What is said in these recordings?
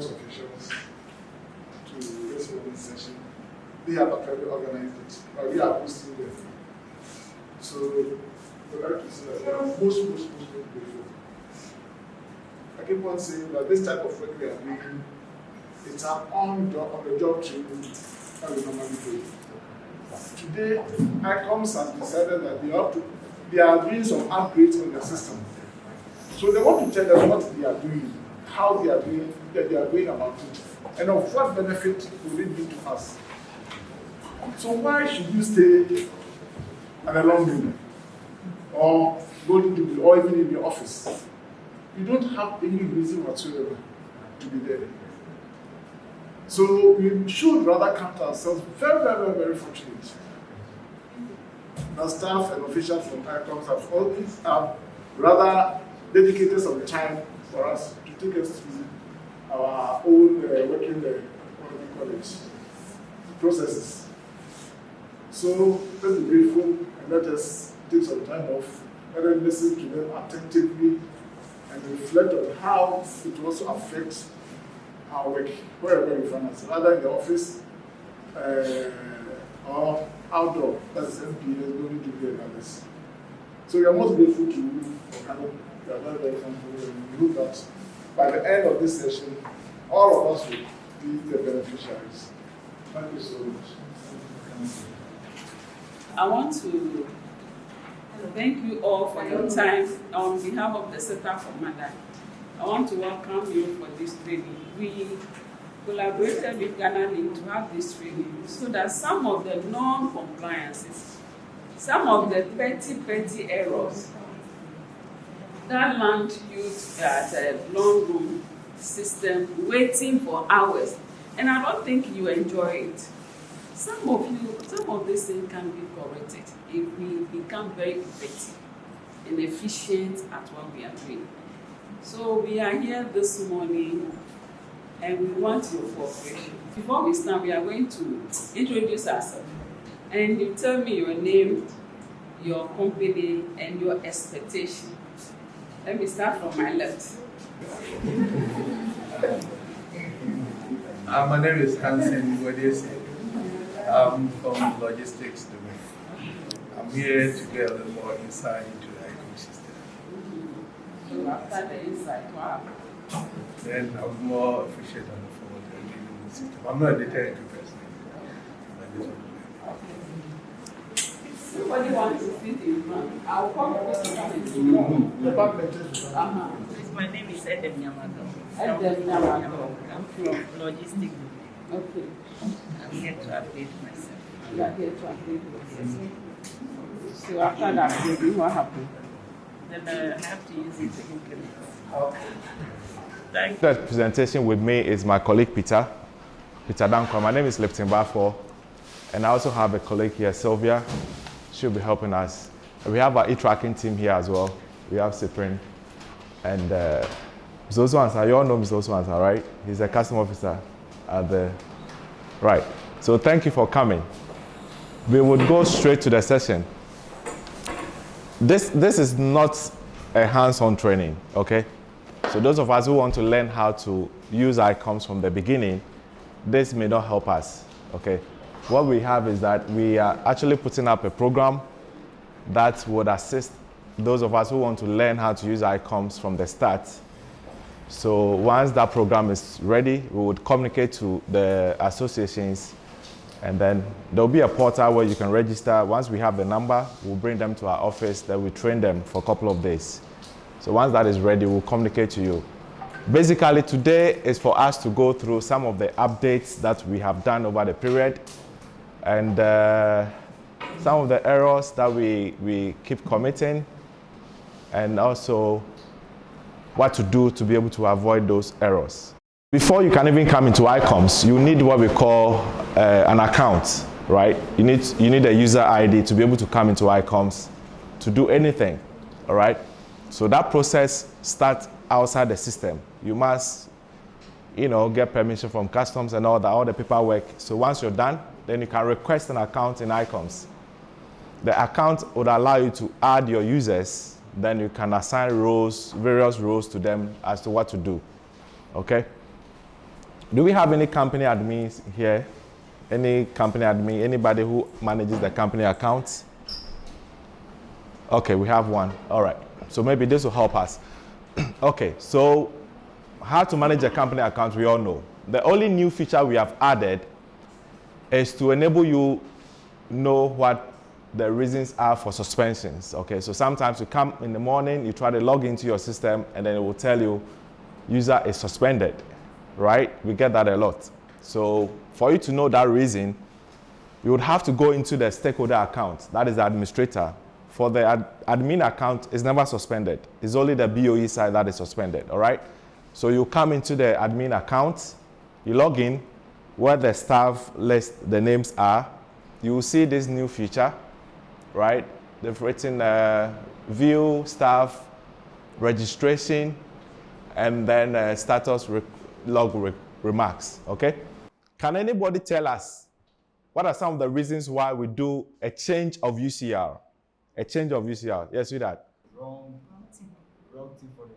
Icums officials to this morning's session. They have actually organized it, but we are hosting them. So we'd like to say that we are most grateful. I keep on saying that this type of work we are doing, it's our on-the-job training that we normally do. Today, Icums has decided that they are doing some upgrades on the system. So they want to tell us what they are doing, how they are doing, that they are going about it, and of what benefit will it be to us. So why should you stay at a long meeting, or go to or even in the office? You don't have any reason whatsoever to be there. So we should rather count ourselves very fortunate. The staff and officials from Icums have always rather dedicated some time for us to take us through our own working processes. So let's be grateful and let us take some time off, let us listen to them attentively and reflect on how it also affects our work wherever we find ourselves, either in the office or outdoor, that's MPs going to be analysts. So we are most grateful to you for coming. We are very thankful, and we hope that by the end of this session, all of us will be the beneficiaries. Thank you so much. I want to thank you all for your time. On behalf of the setup commander, I want to welcome you for this training. We collaborated with Ghana Link to have this training so that some of the non-compliances, some of the petty errors that land used at a long room system waiting for hours, and I don't think you enjoy it. Some of these things can be corrected if we become very effective and efficient at what we are doing. So we are here this morning and we want your cooperation. Before we start, we are going to introduce ourselves. And you tell me your name, your company, and your expectation. Let me start from my left. My name is Hansen Wadesi. I'm from logistics domain. I'm here to get a little more insight into the Icums system. So after the insight, what happened? Then I'm more efficient on the phone and dealing with the system. I'm not a data entry person. Somebody wants to sit in front. I'll come over to come and see My name is Edem Yamato. I'm from logistics. Okay. I'm here to update myself. You are here to update yourself. So after that, what happened? Then I have to use it to implement. That presentation with me is my colleague Peter Dankwa. My name is Lieutenant Bafo, and I also have a colleague here, Sylvia. She'll be helping us. We have our e-tracking team here as well. We have Cyprian and Zozo Ansah. You all know Zozo Ansah, right? He's a custom officer at the right. So thank you for coming. We would go straight to the session. This is not a hands-on training, okay? So those of us who want to learn how to use Icums from the beginning, this may not help us, okay? What we have is that we are actually putting up a program that would assist those of us who want to learn how to use Icums from the start. So once that program is ready, we would communicate to the associations, and then there'll be a portal where you can register. Once we have the number, we'll bring them to our office, then we train them for a couple of days. So once that is ready, we'll communicate to you. Basically, today is for us to go through some of the updates that we have done over the period, and some of the errors that we keep committing, and also what to do to be able to avoid those errors. Before you can even come into Icums, you need what we call an account, right? You need a user ID to be able to come into Icums to do anything, all right? So that process starts outside the system. You must, get permission from customs and all the paperwork. So once you're done, then you can request an account in Icums. The account would allow you to add your users, then you can assign roles, various roles to them as to what to do, okay? Do we have any company admins here? Any company admin, anybody who manages the company accounts? Okay, we have one. All right. So maybe this will help us. Okay, so how to manage a company account, we all know. The only new feature we have added is to enable you know what the reasons are for suspensions. Okay, so sometimes you come in the morning, you try to log into your system, and then it will tell you user is suspended, right? We get that a lot. So for you to know that reason, you would have to go into the stakeholder account, that is the administrator. For the admin account, it's never suspended. It's only the BOE side that is suspended, all right? So you come into the admin account, you log in, where the staff list, the names are, you will see this new feature, right? They've written view, staff, registration, and then status log remarks, okay? Can anybody tell us what are some of the reasons why we do a change of UCR? A change of UCR. Yes, with that. Wrong thing for them.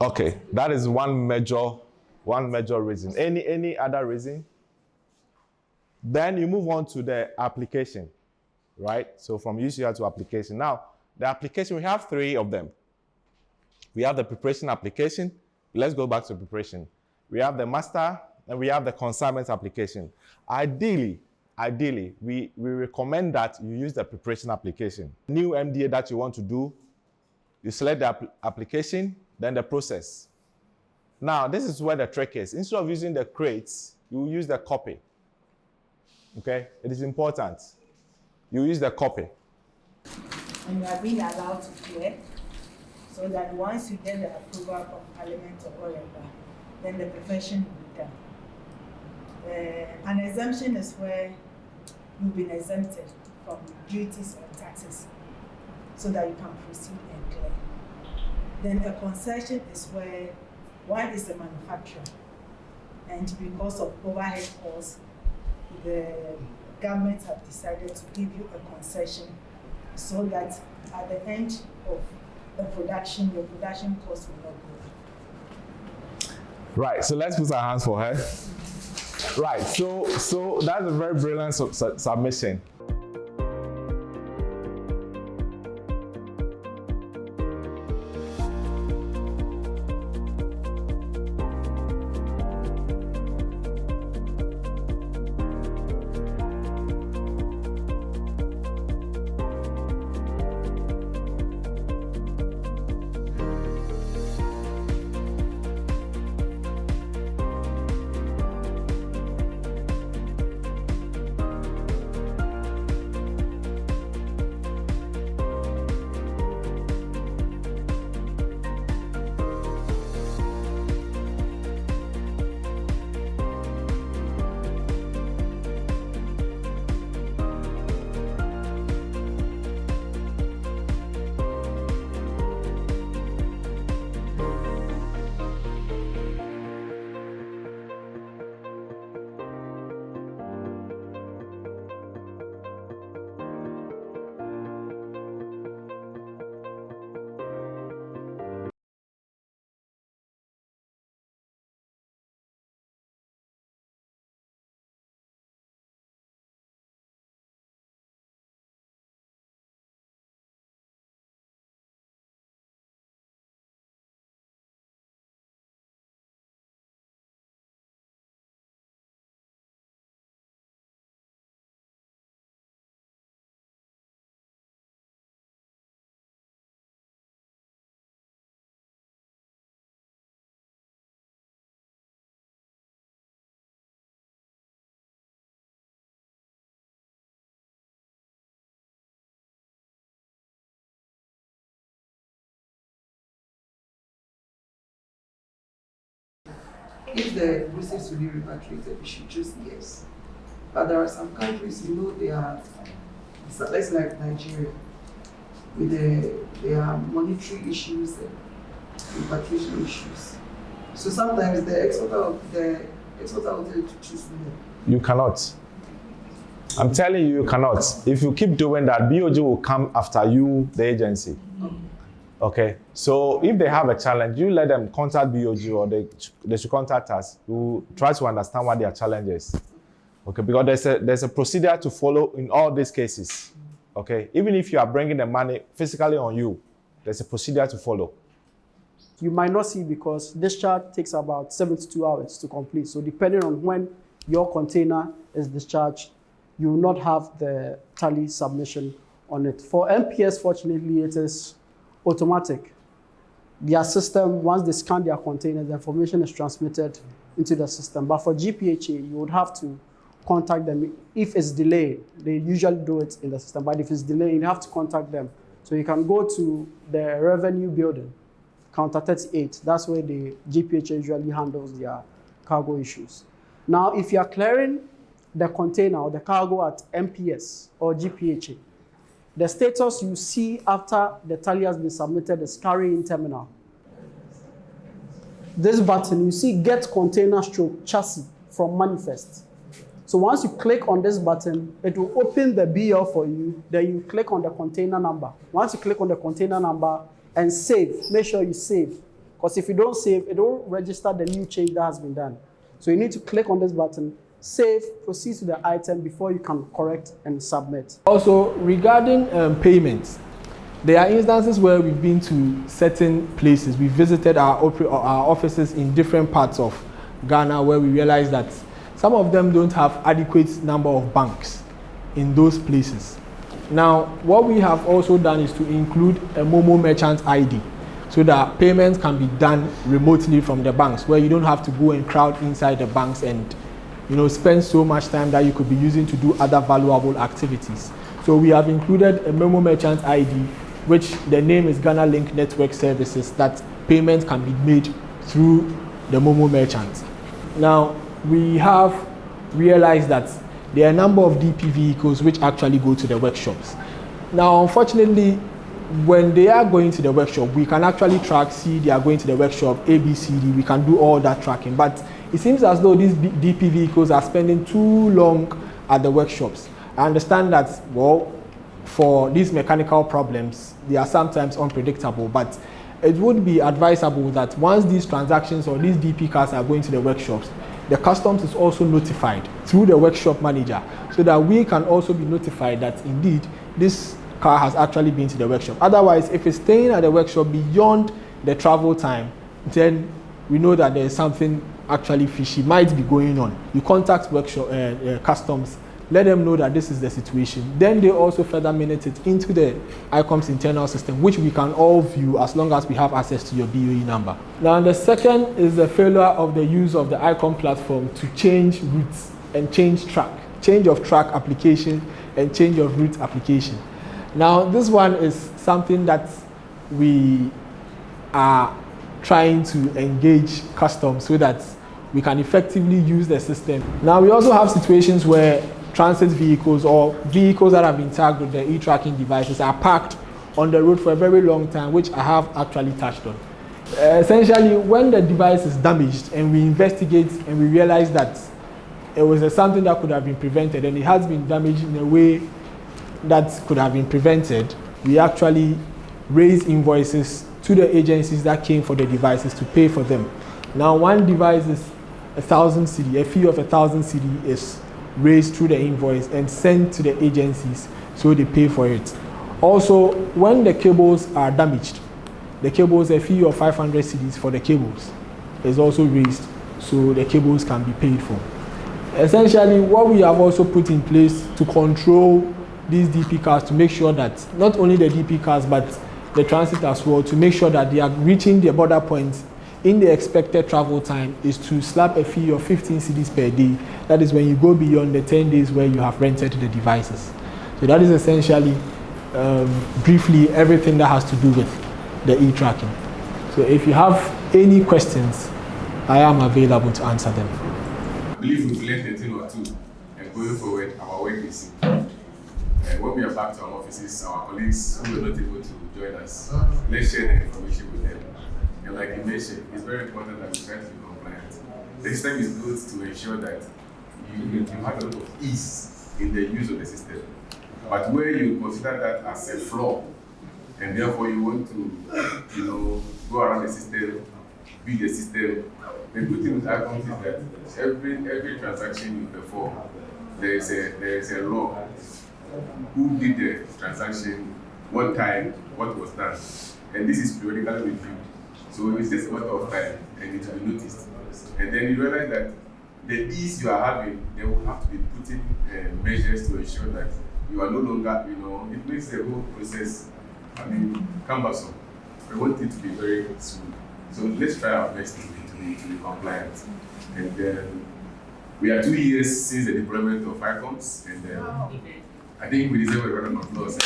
Okay, that is one major reason. Any other reason? Then you move on to the application, right? So from UCR to application. Now, the application, we have 3 of them. We have the preparation application. Let's go back to preparation. We have the master, and we have the consignment application. Ideally, we recommend that you use the preparation application. New MDA that you want to do, you select the application, then the process. Now, this is where the trick is. Instead of using the crates, you use the copy. Okay? It is important. You use the copy. And you are being allowed to clear, so that once you get the approval from Parliament or whatever, then the profession will be done. An exemption is where you've been exempted from duties or taxes so that you can proceed and clear. Then a concession is where one is a manufacturer, and because of overhead costs, the government have decided to give you a concession so that at the end of the production, your production costs will not go up. Right, so let's put our hands for her. Right, so that's a very brilliant submission. If the receipts will be repatriated, we should choose yes. But there are some countries, they are, let's like Nigeria, with there are monetary issues and repatriation issues. So sometimes the exporter will tell you to choose no. You cannot. I'm telling you, you cannot. If you keep doing that, BOG will come after you, the agency. Okay, so if they have a challenge, you let them contact BOG or they should contact us. We'll try to understand what their challenge is. Okay, because there's a procedure to follow in all these cases. Okay, even if you are bringing the money physically on you, there's a procedure to follow. You might not see because discharge takes about 72 hours to complete. So depending on when your container is discharged, you will not have the tally submission on it. For MPS, fortunately, it is automatic. Their system, once they scan their containers, the information is transmitted into the system. But for GPHA, you would have to contact them. If it's delayed, they usually do it in the system. But if it's delayed, you have to contact them. So you can go to the revenue building, counter 38. That's where the GPHA usually handles their cargo issues. Now, if you are clearing the container or the cargo at MPS or GPHA, the status you see after the tally has been submitted is carrying terminal. This button, you see get container stroke chassis from manifest. So once you click on this button, it will open the BL for you. Then you click on the container number. Once you click on the container number and save, make sure you save. Because if you don't save, it won't register the new change that has been done. So you need to click on this button, save, proceed to the item before you can correct and submit. Also, regarding payments, there are instances where we've been to certain places. We visited our offices in different parts of Ghana where we realized that some of them don't have adequate number of banks in those places. Now, what we have also done is to include a Momo Merchant ID so that payments can be done remotely from the banks where you don't have to go and crowd inside the banks and spend so much time that you could be using to do other valuable activities. So we have included a Momo Merchant ID, which the name is Ghana Link Network Services, that payments can be made through the Momo Merchant. Now, we have realized that there are a number of DP vehicles which actually go to the workshops. Now, unfortunately, when they are going to the workshop, we can actually track, see they are going to the workshop, A, B, C, D, we can do all that tracking. But it seems as though these DP vehicles are spending too long at the workshops. I understand that, well, for these mechanical problems, they are sometimes unpredictable, but it would be advisable that once these transactions or these DP cars are going to the workshops, the customs is also notified through the workshop manager so that we can also be notified that indeed this car has actually been to the workshop. Otherwise, if it's staying at the workshop beyond the travel time, then we know that there is something actually fishy might be going on. You contact workshop customs, let them know that this is the situation. Then they also further minute it into the Icums internal system, which we can all view as long as we have access to your BOE number. Now, the second is the failure of the use of the Icum platform to change routes and change track, change of track application and change of route application. Now, this one is something that we are trying to engage customs so that we can effectively use the system. Now, we also have situations where transit vehicles or vehicles that have been tagged with the e-tracking devices are parked on the road for a very long time, which I have actually touched on. Essentially, when the device is damaged and we investigate and we realize that it was something that could have been prevented and it has been damaged in a way that could have been prevented, we actually raise invoices to the agencies that came for the devices to pay for them. Now, one device is 1,000 cedi, a fee of 1,000 cedi is raised through the invoice and sent to the agencies so they pay for it. Also, when the cables are damaged, the cables, a fee of 500 cedis for the cables is also raised so the cables can be paid for. Essentially, what we have also put in place to control these DP cars to make sure that not only the DP cars but the transit as well, to make sure that they are reaching the border points in the expected travel time, is to slap a fee of 15 cedis per day. That is when you go beyond the 10 days where you have rented the devices. So that is essentially, briefly, everything that has to do with the e-tracking. So if you have any questions, I am available to answer them. I believe we've learned a thing or two, and going forward, our work is when we are back to our offices, our colleagues who were not able to join us, let's share the information with them. And like you mentioned, it's very important that we try to be compliant. The system is built to ensure that you have a lot of ease in the use of the system. But where you consider that as a flaw, and therefore you want to, go around the system, build the system. The good thing with Icums is that every transaction you perform, there is a log. Who did the transaction, what time, what was done, and this is periodically reviewed. So it's just a matter of time, and it will be noticed. And then you realize that the ease you are having, they will have to be putting measures to ensure that you are no longer, it makes the whole process, cumbersome. We want it to be very smooth. So let's try our best to be compliant. And then we are 2 years since the deployment of Icums, and I think we deserve a round of applause.